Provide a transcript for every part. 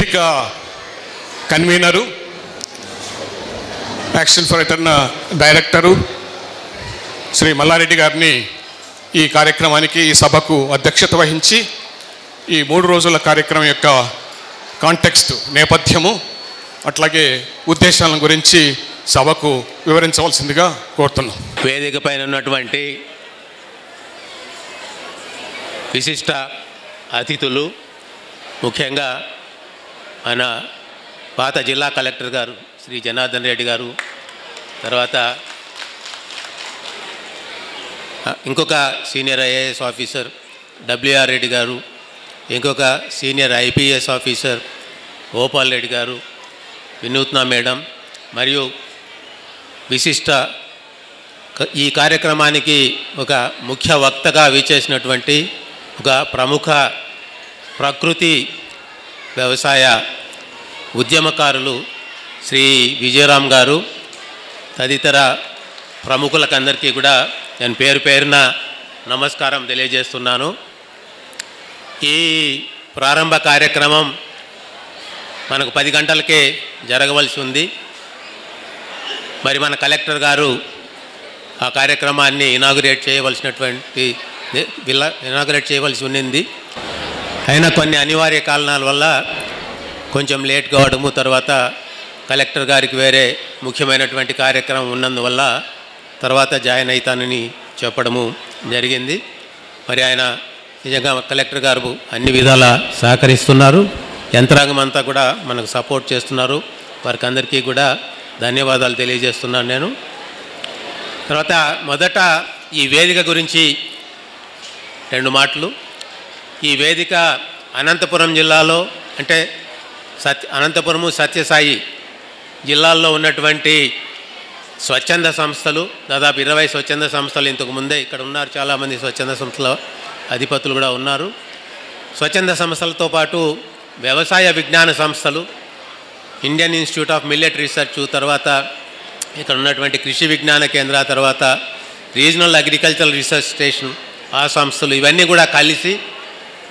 వేదిక convener, action for return director Shri Mallareddy గారిని ఈ కార్యక్రమానికి, ఈ సభకు అధ్యక్షత వహించి ఈ 3 రోజుల కార్యక్రమం యొక్క కాంటెక్స్ట్, నేపథ్యము, అట్లాగే ఉద్దేశాల గురించి సభకు వివరించవలసిందిగా కోరుతున్నాం. వేదిక పైన ఉన్నటువంటి విశిష్ట అతిథులు, ముఖ్యంగా మన పాత జిల్లా కలెక్టర్ గారు శ్రీ జనార్దన్ రెడ్డి గారు, తర్వాత ఇంకొక senior IAS officer WR Reddy గారు, ఇంకొక senior IPS officer Gopal Reddy గారు, వినూత్న మేడం, మరియు విశిష్ట ఈ కార్యక్రమానికి ఒక ముఖ్య వక్తగా విచ్చేసినటువంటి ఒక ప్రముఖ ప్రకృతి వ్యవసాయ ఉద్యమకారులు శ్రీ విజయరామ్ గారు, తదితర ప్రముఖులకందరికీ కూడా నేను పేరు పేరున నమస్కారం తెలియజేస్తున్నాను. ఈ ప్రారంభ కార్యక్రమం మనకు 10 గంటలకే జరగవలసి ఉంది. మరి మన కలెక్టర్ గారు ఆ కార్యక్రమాన్ని ఇనాగురేట్ చేయవలసి ఉన్నింది. అయినా కొన్ని అనివార్య కారణాల వల్ల కొంచెం లేట్ కావడము, తర్వాత కలెక్టర్ గారికి వేరే ముఖ్యమైనటువంటి కార్యక్రమం ఉన్నందువల్ల తర్వాత జాయిన్ అవుతానని చెప్పడము జరిగింది. మరి ఆయన నిజంగా కలెక్టర్ గారు అన్ని విధాలా సహకరిస్తున్నారు, యంత్రాంగం అంతా కూడా మనకు సపోర్ట్ చేస్తున్నారు. వారికి అందరికీ కూడా ధన్యవాదాలు తెలియజేస్తున్నాను నేను. తర్వాత మొదట ఈ వేదిక గురించి 2 మాటలు. ఈ వేదిక అనంతపురం జిల్లాలో, అంటే అనంతపురము సత్యసాయి జిల్లాల్లో ఉన్నటువంటి స్వచ్ఛంద సంస్థలు, దాదాపు 20 స్వచ్ఛంద సంస్థలు ఇంతకు ముందే ఇక్కడ ఉన్నారు. చాలామంది స్వచ్ఛంద సంస్థల అధిపతులు కూడా ఉన్నారు. స్వచ్ఛంద సంస్థలతో పాటు వ్యవసాయ విజ్ఞాన సంస్థలు, Indian institute of millet research, తర్వాత ఇక్కడ ఉన్నటువంటి కృషి విజ్ఞాన కేంద్ర, తర్వాత రీజనల్ అగ్రికల్చరల్ రీసెర్చ్ స్టేషన్, ఆ సంస్థలు ఇవన్నీ కూడా కలిసి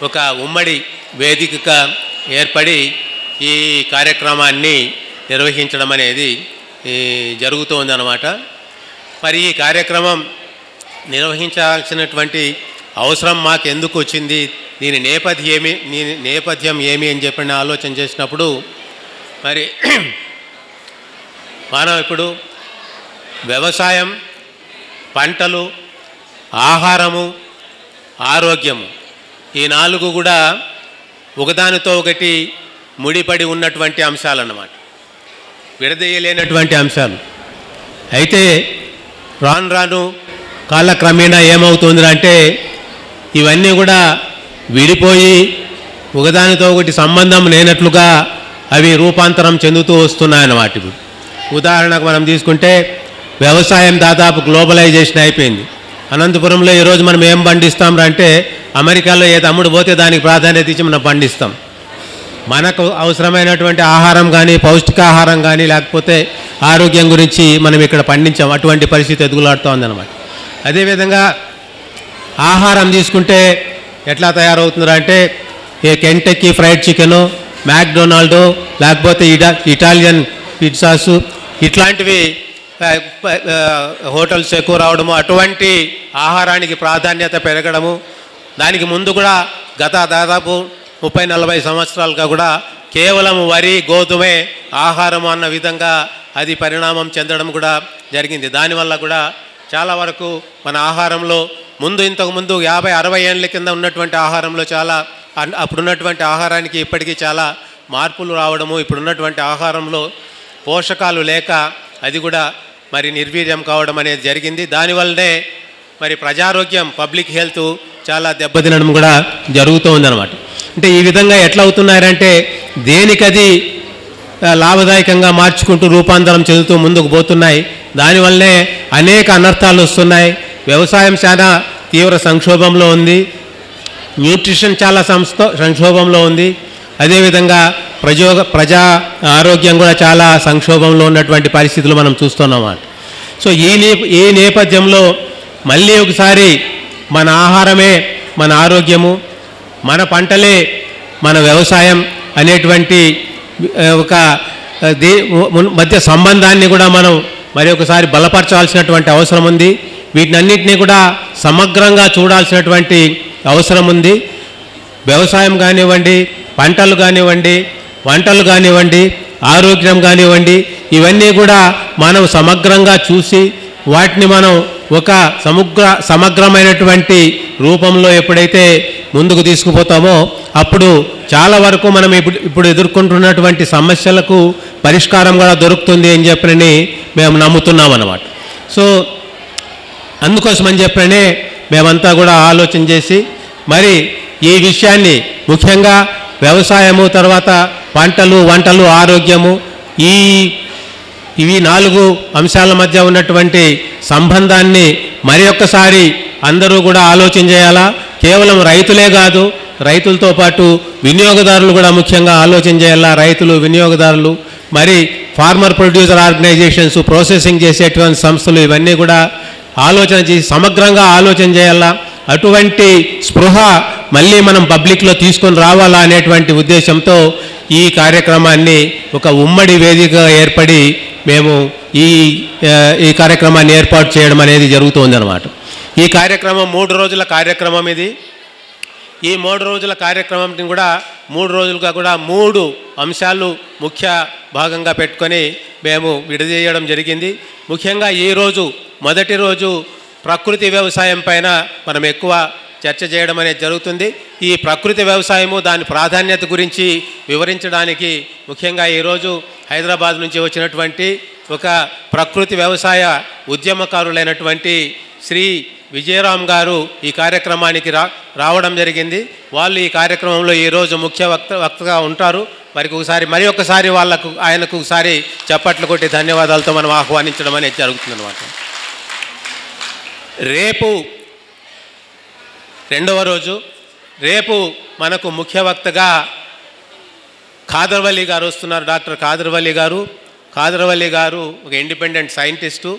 ఒక ఉమ్మడి వేదికగా ఏర్పడి ఈ కార్యక్రమాన్ని నిర్వహించడం అనేది జరుగుతోందన్నమాట. మరి ఈ కార్యక్రమం నిర్వహించాల్సినటువంటి అవసరం మాకు ఎందుకు వచ్చింది, దీని నేపథ్యం ఏమి అని చెప్పి ఆలోచన చేసినప్పుడు, మరి మనం ఇప్పుడు వ్యవసాయం, పంటలు, ఆహారము, ఆరోగ్యము, ఈ 4 కూడా ఒకదానితో ఒకటి ముడిపడి ఉన్నటువంటి అంశాలు అన్నమాట, విడదీయలేనటువంటి అంశాలు. అయితే రాను రాను కాలక్రమేణా ఏమవుతుంది అంటే ఇవన్నీ కూడా విడిపోయి ఒకదానితో ఒకటి సంబంధం లేనట్లుగా అవి రూపాంతరం చెందుతూ వస్తున్నాయన్నమాట. ఇప్పుడు ఉదాహరణకు మనం తీసుకుంటే వ్యవసాయం దాదాపు గ్లోబలైజేషన్ అయిపోయింది. అనంతపురంలో ఈరోజు మనం ఏం పండిస్తాం అంటే అమెరికాలో ఏది అమ్ముడు పోతే దానికి ప్రాధాన్యత ఇచ్చి మనం పండిస్తాం. మనకు అవసరమైనటువంటి ఆహారం కానీ, పౌష్టికాహారం కానీ, లేకపోతే ఆరోగ్యం గురించి మనం ఇక్కడ పండించాం. అటువంటి పరిస్థితి ఎదుగులాడుతోందన్నమాట. అదేవిధంగా ఆహారం తీసుకుంటే ఎట్లా తయారవుతుందంటే ఏ కెంటకీ ఫ్రైడ్ చికెను, మ్యాక్డొనాల్డో, లేకపోతే ఇటాలియన్ పిజ్జాసు, ఇట్లాంటివి హోటల్స్ ఎక్కువ రావడము, అటువంటి ఆహారానికి ప్రాధాన్యత పెరగడము. దానికి ముందు కూడా గత దాదాపు 30-40 సంవత్సరాలుగా కూడా కేవలం వరి, గోధుమే ఆహారం అన్న విధంగా అది పరిణామం చెందడం కూడా జరిగింది. దానివల్ల కూడా చాలా వరకు మన ఆహారంలో ఇంతకుముందు 50-60 ఏళ్ళ కింద ఉన్నటువంటి ఆహారంలో చాలా, అప్పుడున్నటువంటి ఆహారానికి ఇప్పటికీ చాలా మార్పులు రావడము, ఇప్పుడున్నటువంటి ఆహారంలో పోషకాలు లేక అది కూడా మరి నిర్వీర్యం కావడం అనేది జరిగింది. దానివల్లనే మరి ప్రజారోగ్యం, పబ్లిక్ హెల్త్ చాలా దెబ్బతినడం కూడా జరుగుతూ ఉందన్నమాట. అంటే ఈ విధంగా ఎట్లా అవుతున్నారంటే దేనికది లాభదాయకంగా మార్చుకుంటూ రూపాంతరం చెందుతూ ముందుకు పోతున్నాయి. దానివల్లనే అనేక అనర్థాలు వస్తున్నాయి. వ్యవసాయం చాలా తీవ్ర సంక్షోభంలో ఉంది, న్యూట్రిషన్ చాలా సంక్షోభంలో ఉంది. అదేవిధంగా ప్రజా ఆరోగ్యం కూడా చాలా సంక్షోభంలో ఉన్నటువంటి పరిస్థితులు మనం చూస్తున్నాం. సో ఈ నేపథ్యంలో మళ్ళీ ఒకసారి మన ఆహారమే మన ఆరోగ్యము, మన పంటలే మన వ్యవసాయం, అనేటువంటి ఒక మధ్య సంబంధాన్ని కూడా మనం మరి ఒకసారి బలపరచాల్సినటువంటి అవసరం ఉంది. వీటినన్నింటినీ కూడా సమగ్రంగా చూడాల్సినటువంటి అవసరం ఉంది. వ్యవసాయం కానివ్వండి, పంటలు కానివ్వండి, వంటలు కానివ్వండి, ఆరోగ్యం కానివ్వండి, ఇవన్నీ కూడా మనం సమగ్రంగా చూసి వాటిని మనం ఒక సమగ్రమైనటువంటి రూపంలో ఎప్పుడైతే ముందుకు తీసుకుపోతామో అప్పుడు చాలా వరకు మనం ఇప్పుడు ఎదుర్కొంటున్నటువంటి సమస్యలకు పరిష్కారం కూడా దొరుకుతుంది అని చెప్పని మేము నమ్ముతున్నాం అన్నమాట. సో అందుకోసమని చెప్పనే మేమంతా కూడా ఆలోచన చేసి మరి ఈ విషయాన్ని ముఖ్యంగా వ్యవసాయము, తర్వాత పంటలు, వంటలు, ఆరోగ్యము, ఇవి 4 అంశాల మధ్య ఉన్నటువంటి సంబంధాన్ని మరి ఒక్కసారి అందరూ కూడా ఆలోచన చేయాలా. కేవలం రైతులే కాదు, రైతులతో పాటు వినియోగదారులు కూడా ముఖ్యంగా ఆలోచన చేయాలా. రైతులు, వినియోగదారులు, మరి ఫార్మర్ ప్రొడ్యూసర్ ఆర్గనైజేషన్స్, ప్రాసెసింగ్ చేసేటువంటి సంస్థలు, ఇవన్నీ కూడా ఆలోచన చేసి సమగ్రంగా ఆలోచన చేయాలా. అటువంటి స్పృహ మళ్ళీ మనం పబ్లిక్లో తీసుకొని రావాలా అనేటువంటి ఉద్దేశంతో ఈ కార్యక్రమాన్ని ఒక ఉమ్మడి వేదికగా ఏర్పడి మేము ఈ కార్యక్రమాన్ని ఏర్పాటు చేయడం అనేది జరుగుతుంది అన్నమాట. ఈ కార్యక్రమం 3 రోజుల కార్యక్రమం ఇది. ఈ 3 రోజుల కార్యక్రమాన్ని కూడా 3 రోజులుగా కూడా 3 అంశాలు ముఖ్య భాగంగా పెట్టుకొని మేము విడదీయడం జరిగింది. ముఖ్యంగా ఈరోజు మొదటి రోజు ప్రకృతి వ్యవసాయం పైన మనం ఎక్కువ చర్చ చేయడం అనేది జరుగుతుంది. ఈ ప్రకృతి వ్యవసాయము, దాని ప్రాధాన్యత గురించి వివరించడానికి ముఖ్యంగా ఈరోజు హైదరాబాద్ నుంచి వచ్చినటువంటి ఒక ప్రకృతి వ్యవసాయ ఉద్యమకారులైనటువంటి శ్రీ విజయరామ్ గారు ఈ కార్యక్రమానికి రావడం జరిగింది. వాళ్ళు ఈ కార్యక్రమంలో ఈరోజు ముఖ్య వక్తగా ఉంటారు. మరి ఒకసారి ఆయనకు ఒకసారి చప్పట్లు కొట్టి ధన్యవాదాలతో మనం ఆహ్వానించడం అనేది జరుగుతుందన్నమాట. రేపు 2వ రోజు, రేపు మనకు ముఖ్య వక్తగా ఖాదర్ వలీ గారు వస్తున్నారు. డాక్టర్ ఖాదర్ వలీ గారు. ఖాదర్ వలీ గారు ఒక independent scientist,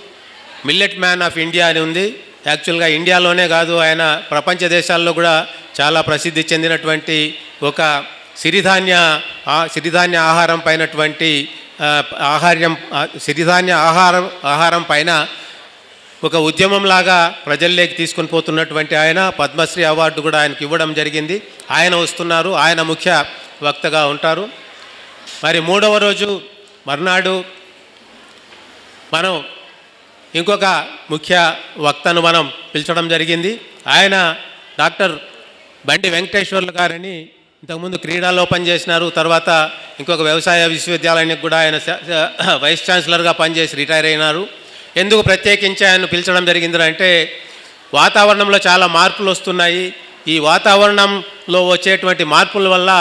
millet man of India అని ఉంది. యాక్చువల్గా ఇండియాలోనే కాదు, ఆయన ప్రపంచ దేశాల్లో కూడా చాలా ప్రసిద్ధి చెందినటువంటి ఒక సిరిధాన్య ఆహారం పైనటువంటి సిరిధాన్య ఆహారం పైన ఒక ఉద్యమంలాగా ప్రజల్లోకి తీసుకొని పోతున్నటువంటి ఆయన పద్మశ్రీ అవార్డు కూడా ఆయనకి ఇవ్వడం జరిగింది. ఆయన వస్తున్నారు, ఆయన ముఖ్య వక్తగా ఉంటారు. మరి 3వ రోజు మర్నాడు మనం ఇంకొక ముఖ్య వక్తను మనం పిలిచడం జరిగింది. ఆయన డాక్టర్ బండి వెంకటేశ్వర్లు గారని ఇంతకుముందు క్రీడాలో పనిచేసినారు. తర్వాత ఇంకొక వ్యవసాయ విశ్వవిద్యాలయానికి కూడా ఆయన వైస్ ఛాన్సలర్గా పనిచేసి రిటైర్ అయినారు. ఎందుకు ప్రత్యేకించి ఆయన పిలిచడం జరిగిందంటే వాతావరణంలో చాలా మార్పులు వస్తున్నాయి. ఈ వాతావరణంలో వచ్చేటువంటి మార్పుల వల్ల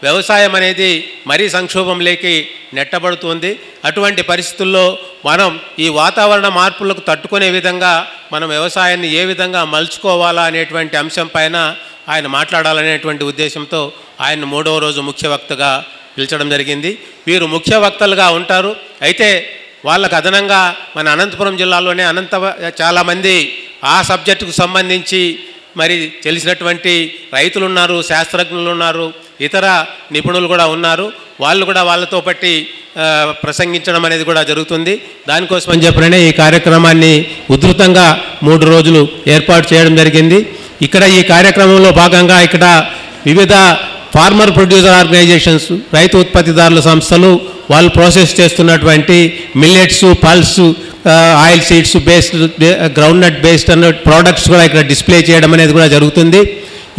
వ్యవసాయం అనేది మరీ సంక్షోభంలోకి నెట్టబడుతుంది. అటువంటి పరిస్థితుల్లో మనం ఈ వాతావరణ మార్పులకు తట్టుకునే విధంగా మనం వ్యవసాయాన్ని ఏ విధంగా మలుచుకోవాలా అనేటువంటి అంశం పైన ఆయన మాట్లాడాలనేటువంటి ఉద్దేశంతో ఆయన 3వ రోజు ముఖ్య వక్తగా పిలిచడం జరిగింది. వీరు ముఖ్య వక్తలుగా ఉంటారు. అయితే వాళ్ళకు అదనంగా మన అనంతపురం జిల్లాలోనే చాలామంది ఆ సబ్జెక్టుకు సంబంధించి మరి తెలిసినటువంటి రైతులు ఉన్నారు, శాస్త్రజ్ఞులు ఉన్నారు, ఇతర నిపుణులు కూడా ఉన్నారు. వాళ్ళు కూడా వాళ్ళతో పట్టి ప్రసంగించడం అనేది కూడా జరుగుతుంది. దానికోసం అని చెప్పినే ఈ కార్యక్రమాన్ని ఉధృతంగా 3 రోజులు ఏర్పాటు చేయడం జరిగింది. ఇక్కడ ఈ కార్యక్రమంలో భాగంగా ఇక్కడ వివిధ ఫార్మర్ ప్రొడ్యూసర్ ఆర్గనైజేషన్స్, రైతు ఉత్పత్తిదారుల సంస్థలు, వాళ్ళు ప్రాసెస్ చేస్తున్నటువంటి millets, pulse, oil seeds based, groundnut based అన్న ప్రోడక్ట్స్ కూడా ఇక్కడ డిస్ప్లే చేయడం అనేది కూడా జరుగుతుంది.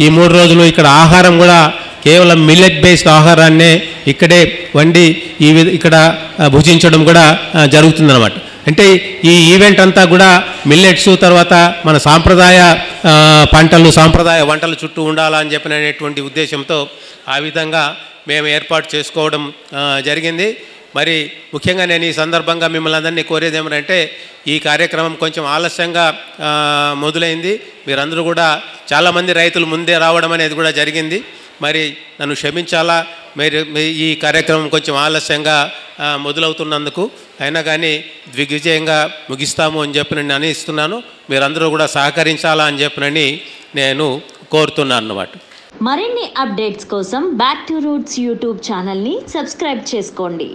ఈ 3 రోజులు ఇక్కడ ఆహారం కూడా కేవలం మిల్లెట్ బేస్డ్ ఆహారాన్నే ఇక్కడే వండి ఇక్కడ భుజించడం కూడా జరుగుతుందన్నమాట. అంటే ఈ ఈవెంట్ అంతా కూడా మిల్లెట్స్, తర్వాత మన సాంప్రదాయ పంటలు, సాంప్రదాయ వంటల చుట్టూ ఉండాలని చెప్పినటువంటి ఉద్దేశంతో ఆ విధంగా మేము ఏర్పాటు చేసుకోవడం జరిగింది. మరి ముఖ్యంగా నేను ఈ సందర్భంగా మిమ్మల్ని అందరినీ కోరేది ఏమంటే ఈ కార్యక్రమం కొంచెం ఆలస్యంగా మొదలైంది. మీరందరూ కూడా చాలామంది రైతులు ముందే రావడం అనేది కూడా జరిగింది. మరి నన్ను క్షమించాలా, మీరు ఈ కార్యక్రమం కొంచెం ఆలస్యంగా మొదలవుతున్నందుకు. అయినా కానీ దిగ్విజయంగా ముగిస్తాము అని చెప్పి నేను అనిస్తున్నాను. మీరందరూ కూడా సహకరించాలా అని చెప్పినని నేను కోరుతున్నాను అన్నమాట. మరిన్ని అప్డేట్స్ కోసం బ్యాక్ టు రూట్స్ యూట్యూబ్ ఛానల్ని సబ్స్క్రైబ్ చేసుకోండి.